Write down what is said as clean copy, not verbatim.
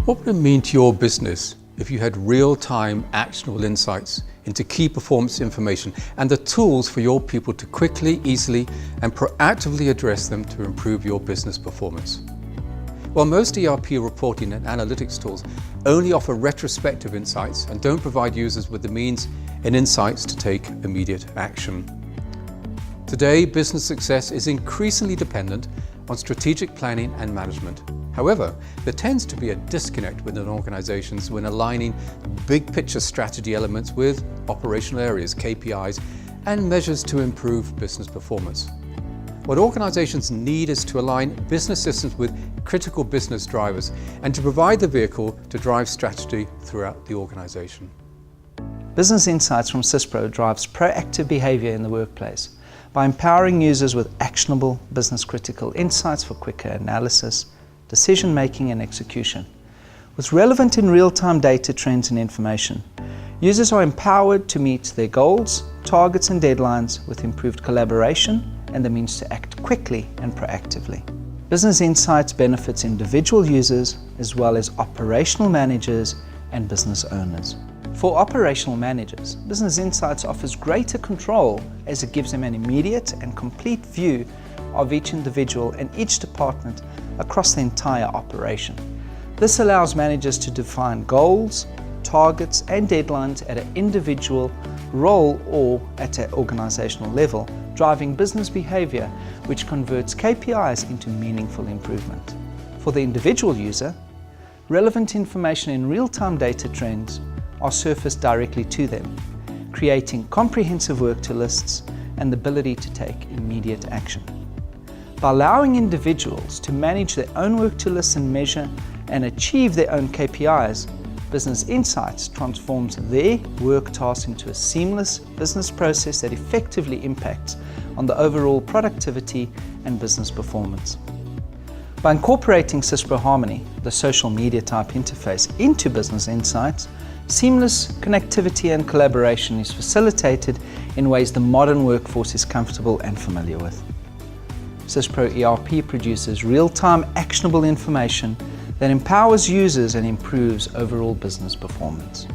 What would it mean to your business if you had real-time actionable insights into key performance information and the tools for your people to quickly, easily and proactively address them to improve your business performance? While most ERP reporting and analytics tools only offer retrospective insights and don't provide users with the means and insights to take immediate action. Today, business success is increasingly dependent on strategic planning and management. However, there tends to be a disconnect within organizations when aligning big picture strategy elements with operational areas, KPIs, and measures to improve business performance. What organizations need is to align business systems with critical business drivers and to provide the vehicle to drive strategy throughout the organization. Business Insights from SYSPRO drives proactive behavior in the workplace by empowering users with actionable business-critical insights for quicker analysis, decision-making and execution. With relevant in real-time data, trends and information, users are empowered to meet their goals, targets and deadlines with improved collaboration and the means to act quickly and proactively. Business Insights benefits individual users as well as operational managers and business owners. For operational managers, Business Insights offers greater control as it gives them an immediate and complete view of each individual and each department across the entire operation. This allows managers to define goals, targets and deadlines at an individual role or at an organizational level, driving business behavior which converts KPIs into meaningful improvement. For the individual user, relevant information in real-time data trends are surfaced directly to them, creating comprehensive work to lists and the ability to take immediate action. By allowing individuals to manage their own work to lists and measure and achieve their own KPIs, Business Insights transforms their work tasks into a seamless business process that effectively impacts on the overall productivity and business performance. By incorporating SYSPRO Harmony, the social media type interface, into Business Insights, seamless connectivity and collaboration is facilitated in ways the modern workforce is comfortable and familiar with. SYSPRO ERP produces real-time actionable information that empowers users and improves overall business performance.